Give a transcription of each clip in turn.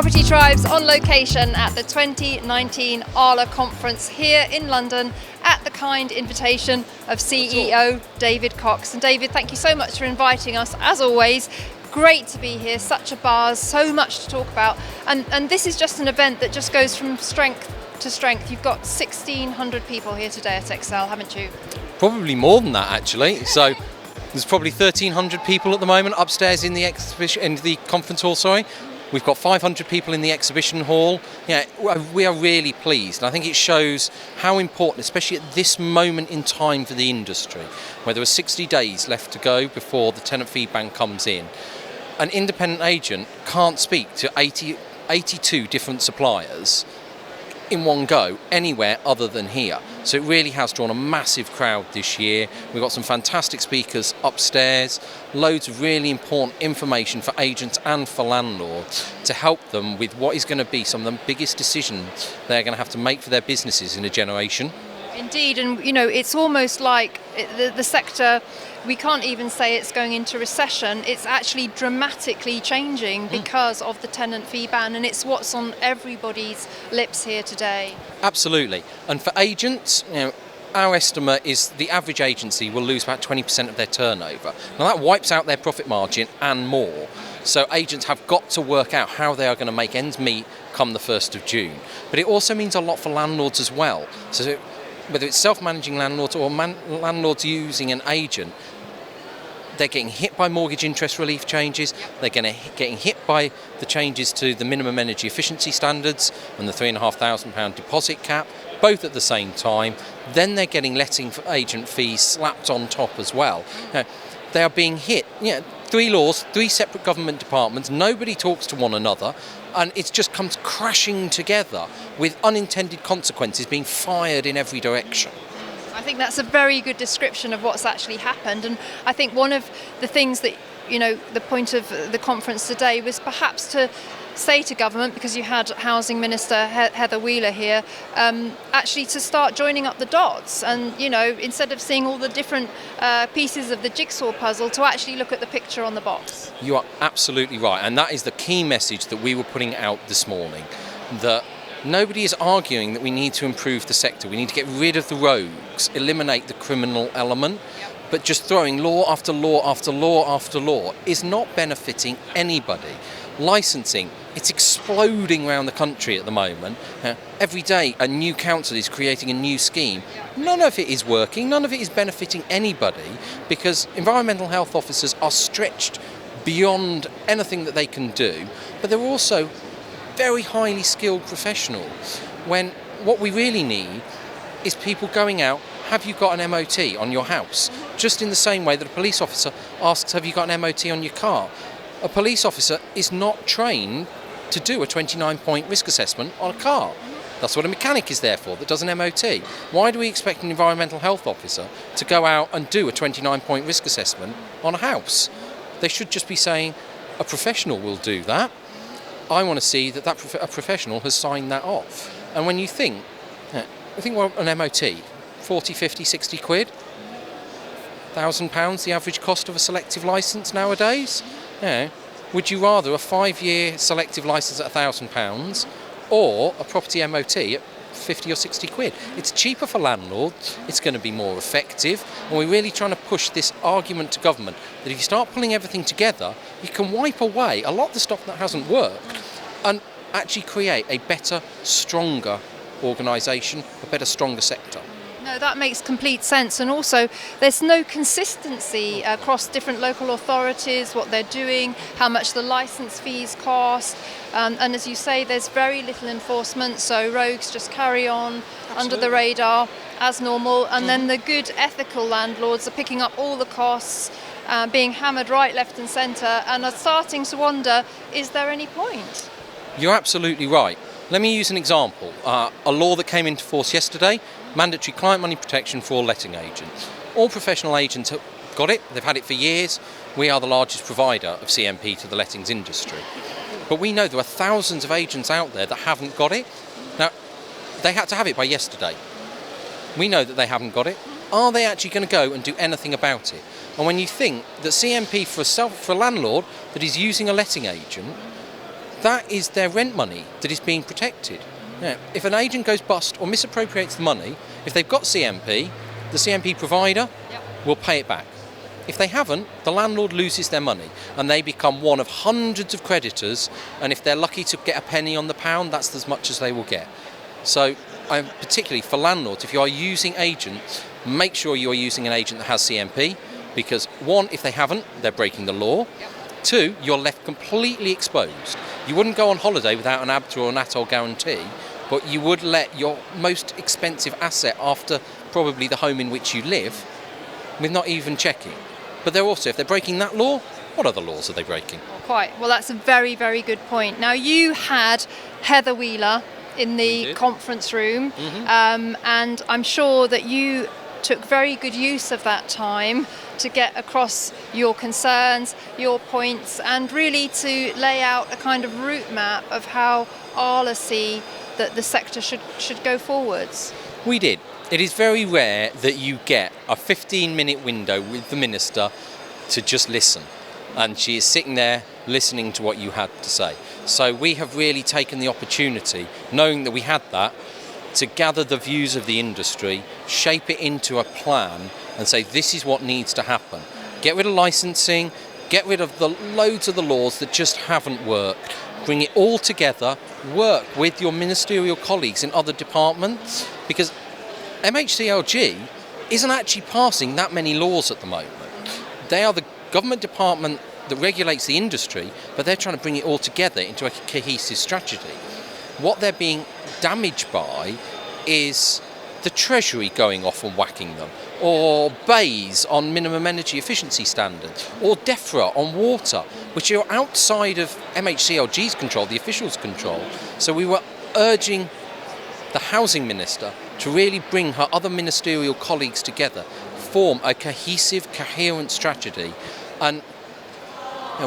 Property Tribes on location at the 2019 ARLA conference here in London at the kind invitation of CEO David Cox. And David, thank you so much for inviting us, as always. Great to be here, such a buzz, so much to talk about. And this is just an event that just goes from strength to strength. You've got 1,600 people here today at Excel, haven't you? Probably more than that, actually. So there's probably 1,300 people at the moment upstairs in the exhibition, in the conference hall, sorry. We've got 500 people in the exhibition hall. Yeah, we are really pleased. And I think it shows how important, especially at this moment in time for the industry, where there are 60 days left to go before the tenant fee ban comes in. An independent agent can't speak to 82 different suppliers in one go anywhere other than here. So it really has drawn a massive crowd this year. We've got some fantastic speakers upstairs, loads of really important information for agents and for landlords to help them with what is going to be some of the biggest decisions they're going to have to make for their businesses in a generation. Indeed, and you know, it's almost like the sector, we can't even say it's going into recession. It's actually dramatically changing because of the tenant fee ban, and it's what's on everybody's lips here today. Absolutely. And for agents, you know, our estimate is the average agency will lose about 20% of their turnover. Now that wipes out their profit margin and more. So agents have got to work out how they are going to make ends meet come the 1st of June. But it also means a lot for landlords as well. So whether it's self-managing landlords or landlords using an agent, they're getting hit by mortgage interest relief changes, they're getting hit by the changes to the minimum energy efficiency standards and the £3,500 deposit cap, both at the same time. Then they're getting letting agent fees slapped on top as well. Now, they are being hit. Three laws, three separate government departments, nobody talks to one another, and it just comes crashing together with unintended consequences being fired in every direction. I think that's a very good description of what's actually happened, and I think one of the things that, you know, the point of the conference today was perhaps to say to government, because you had Housing Minister Heather Wheeler here, actually to start joining up the dots and, you know, instead of seeing all the different pieces of the jigsaw puzzle, to actually look at the picture on the box. You are absolutely right, and that is the key message that we were putting out this morning, that nobody is arguing that we need to improve the sector. We need to get rid of the rogues, eliminate the criminal element, but just throwing law after law after law after law is not benefiting anybody. Licensing, it's exploding around the country at the moment. Every day a new council is creating a new scheme. None of it is working, none of it is benefiting anybody, because environmental health officers are stretched beyond anything that they can do, but they're also very highly skilled professionals, when what we really need is people going out, have you got an MOT on your house? Just in the same way that a police officer asks, have you got an MOT on your car? A police officer is not trained to do a 29-point risk assessment on a car. That's what a mechanic is there for, that does an MOT. Why do we expect an environmental health officer to go out and do a 29-point risk assessment on a house? They should just be saying, a professional will do that. I want to see that a professional has signed that off. And when you think, well, an MOT, 40, 50, 60 quid, £1,000 the average cost of a selective licence nowadays? Would you rather a 5-year selective licence at £1,000 or a property MOT at 50 or 60 quid? It's cheaper for landlords, it's going to be more effective, and we're really trying to push this argument to government that if you start pulling everything together, you can wipe away a lot of the stuff that hasn't worked and actually create a better, stronger organisation, a better, stronger sector. No, that makes complete sense, and also there's no consistency across different local authorities, what they're doing, how much the licence fees cost, and as you say, there's very little enforcement, so rogues just carry on under the radar as normal, and then the good ethical landlords are picking up all the costs, being hammered right, left and centre, and are starting to wonder, is there any point? You're absolutely right. Let me use an example. A law that came into force yesterday, mandatory client money protection for all letting agents. All professional agents have got it, they've had it for years. We are the largest provider of CMP to the lettings industry. But we know there are thousands of agents out there that haven't got it. Now, they had to have it by yesterday. We know that they haven't got it. Are they actually going to go and do anything about it? And when you think that CMP for a landlord that is using a letting agent that is their rent money that is being protected. Now, if an agent goes bust or misappropriates the money, if they've got CMP, the CMP provider will pay it back. If they haven't, the landlord loses their money and they become one of hundreds of creditors, and if they're lucky to get a penny on the pound, that's as much as they will get. So particularly for landlords, if you are using agents, make sure you are using an agent that has CMP, because one, if they haven't, they're breaking the law. Two, you're left completely exposed. You wouldn't go on holiday without an ABTA or an ATOL guarantee, but you would let your most expensive asset after probably the home in which you live with not even checking. But they're also, if they're breaking that law, what other laws are they breaking? Quite. Well, that's a very, very good point. Now, you had Heather Wheeler in the conference room, and I'm sure that you took very good use of that time to get across your concerns, your points, and really to lay out a kind of route map of how ARLA see that the sector should go forwards. We did. It is very rare that you get a 15-minute window with the Minister to just listen. And she is sitting there listening to what you had to say. So we have really taken the opportunity, knowing that we had that, to gather the views of the industry, shape it into a plan and say this is what needs to happen. Get rid of licensing, get rid of the loads of the laws that just haven't worked, bring it all together, work with your ministerial colleagues in other departments, because MHCLG isn't actually passing that many laws at the moment. They are the government department that regulates the industry, but they're trying to bring it all together into a cohesive strategy. What they're being damaged by is the Treasury going off and whacking them, or BEIS on minimum energy efficiency standards, or DEFRA on water, which are outside of MHCLG's control, the officials' control. So we were urging the Housing Minister to really bring her other ministerial colleagues together, form a cohesive, coherent strategy. And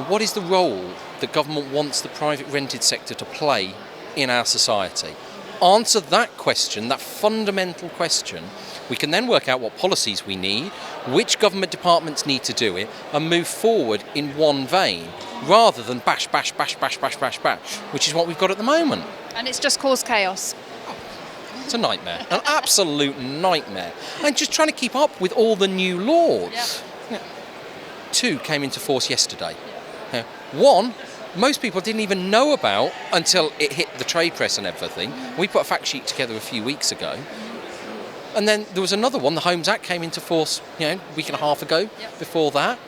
what is the role that government wants the private rented sector to play in our society? Answer that question, that fundamental question. We can then work out what policies we need, which government departments need to do it, and move forward in one vein, rather than bash, bash, bash, bash, bash, bash, bash, which is what we've got at the moment. And it's just caused chaos. It's a nightmare, an absolute nightmare. And just trying to keep up with all the new laws. Two came into force yesterday. One, most people didn't even know about until it hit the trade press and everything. We put a fact sheet together a few weeks ago. And then there was another one, the Homes Act came into force, a week and a half ago. Before that.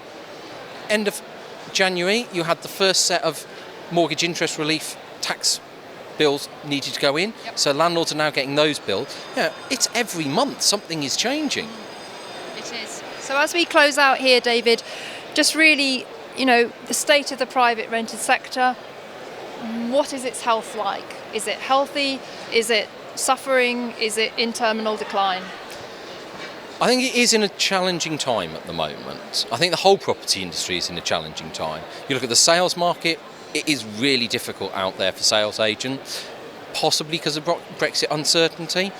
End of January, you had the first set of mortgage interest relief tax bills needed to go in. So landlords are now getting those bills. It's every month something is changing. It is. So as we close out here, David, just really, the state of the private rented sector, what is its health like? Is it healthy? Is it suffering? Is it in terminal decline? I think it is in a challenging time at the moment. I think the whole property industry is in a challenging time. You look at the sales market, it is really difficult out there for sales agents, possibly because of Brexit uncertainty.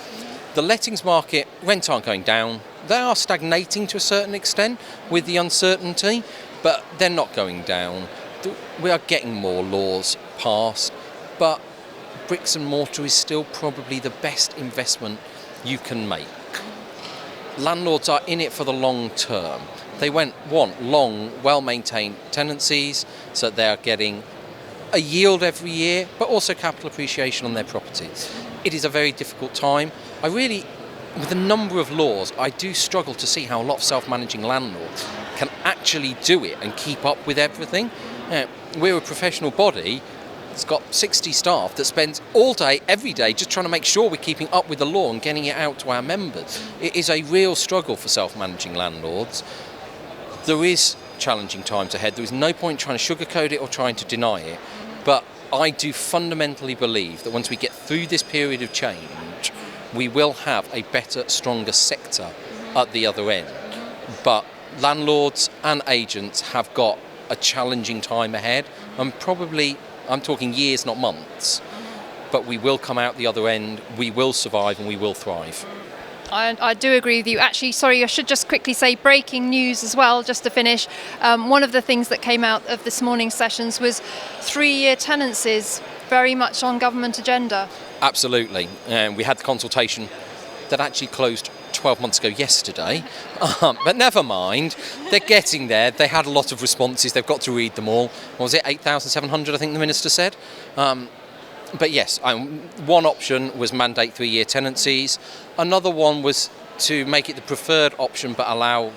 The lettings market, rents aren't going down. They are stagnating to a certain extent with the uncertainty, but they're not going down. We are getting more laws passed, but bricks and mortar is still probably the best investment you can make. Landlords are in it for the long term. They want long, well-maintained tenancies, so they are getting a yield every year, but also capital appreciation on their properties. It is a very difficult time. With the number of laws, I do struggle to see how a lot of self-managing landlords can actually do it and keep up with everything. We're a professional body. It's got 60 staff that spends all day, every day, just trying to make sure we're keeping up with the law and getting it out to our members. It is a real struggle for self-managing landlords. There is challenging times ahead. There is no point trying to sugarcoat it or trying to deny it. But I do fundamentally believe that once we get through this period of change, we will have a better, stronger sector at the other end. But landlords and agents have got a challenging time ahead, and probably, I'm talking years, not months, but we will come out the other end, we will survive and we will thrive. I do agree with you. Actually, sorry, I should just quickly say breaking news as well, just to finish. One of the things that came out of this morning's sessions was 3-year tenancies, very much on government agenda. Absolutely. And we had the consultation that actually closed 12 months ago yesterday. But never mind, they're getting there. They had a lot of responses. They've got to read them all. What was it, 8,700, I think the Minister said? But yes, one option was mandate 3-year tenancies. Another one was to make it the preferred option but allow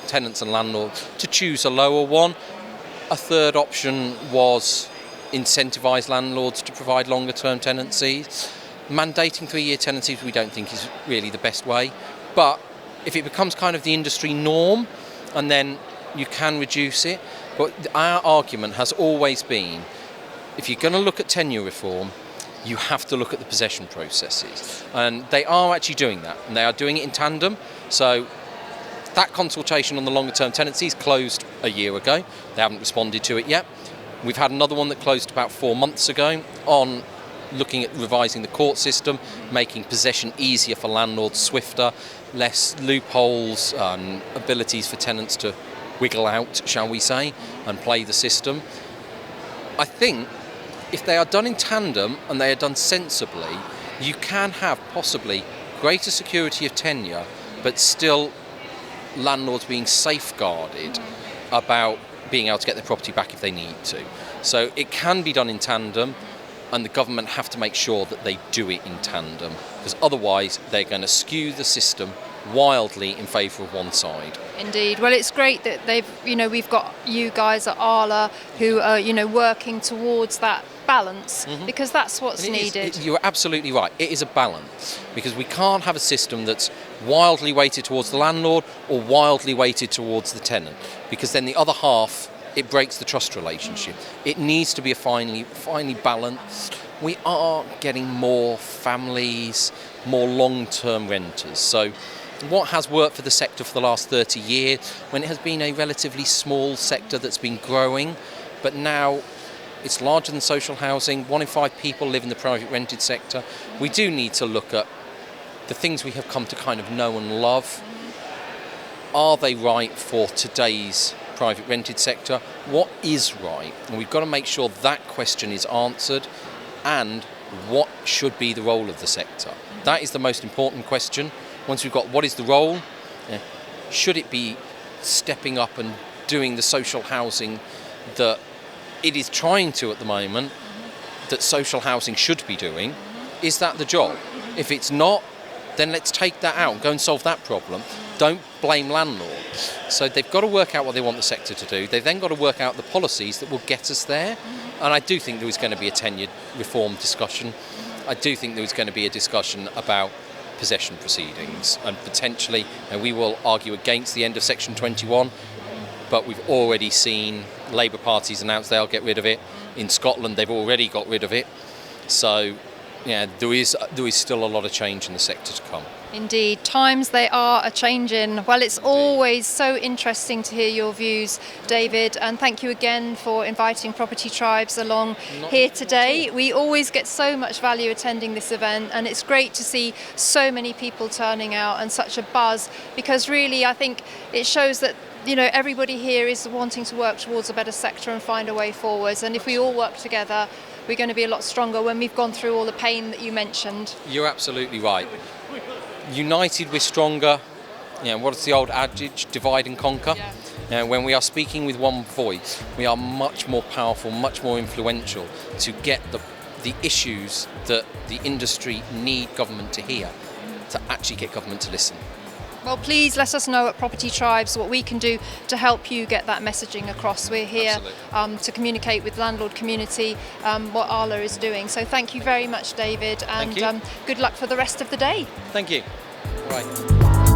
tenants and landlords to choose a lower one. A third option was incentivise landlords to provide longer term tenancies. Mandating 3-year tenancies we don't think is really the best way, but if it becomes kind of the industry norm, and then you can reduce it. But our argument has always been, if you're going to look at tenure reform, you have to look at the possession processes, and they are actually doing that, and they are doing it in tandem. So that consultation on the longer term tenancies closed a year ago. They haven't responded to it yet. We've had another one that closed about 4 months ago on looking at revising the court system, making possession easier for landlords, swifter, less loopholes, abilities for tenants to wiggle out, shall we say, and play the system. I think if they are done in tandem and they are done sensibly, you can have possibly greater security of tenure, but still landlords being safeguarded about being able to get their property back if they need to. So it can be done in tandem, and the government have to make sure that they do it in tandem, because otherwise they're going to skew the system wildly in favour of one side. Indeed. Well, it's great that we've got you guys at ARLA who are, working towards that balance, because that's what's needed. You're absolutely right. It is a balance, because we can't have a system that's wildly weighted towards the landlord or wildly weighted towards the tenant, because then the other half, it breaks the trust relationship. It needs to be a finely balanced. We are getting more families, more long-term renters. So what has worked for the sector for the last 30 years, when it has been a relatively small sector that's been growing, but now it's larger than social housing. 1 in 5 people live in the private rented sector. We do need to look at the things we have come to kind of know and love. Are they right for today's private rented sector? What is right? And we've got to make sure that question is answered, and what should be the role of the sector. That is the most important question. Once we've got what is the role, should it be stepping up and doing the social housing that it is trying to at the moment, that social housing should be doing? Is that the job? If it's not, then let's take that out and go and solve that problem. Don't blame landlords. So they've got to work out what they want the sector to do. They've then got to work out the policies that will get us there. And I do think there is going to be a tenure reform discussion. I do think there is going to be a discussion about possession proceedings, and potentially, and we will argue against the end of Section 21, but we've already seen Labour parties announce they'll get rid of it. In Scotland, they've already got rid of it. So, yeah, there is still a lot of change in the sector to come. Indeed, times they are a-changing. Well, it's always so interesting to hear your views, David, and thank you again for inviting Property Tribes along here today. We always get so much value attending this event, and it's great to see so many people turning out and such a buzz, because really I think it shows that everybody here is wanting to work towards a better sector and find a way forwards, and if we all work together, we're going to be a lot stronger when we've gone through all the pain that you mentioned. You're absolutely right. United we're stronger. What's the old adage? Divide and conquer. Yeah. When we are speaking with one voice, we are much more powerful, much more influential to get the issues that the industry need government to hear, to actually get government to listen. Well, please let us know at Property Tribes what we can do to help you get that messaging across. We're here to communicate with the landlord community what ARLA is doing. So thank you very much, David, and good luck for the rest of the day. Thank you. All right.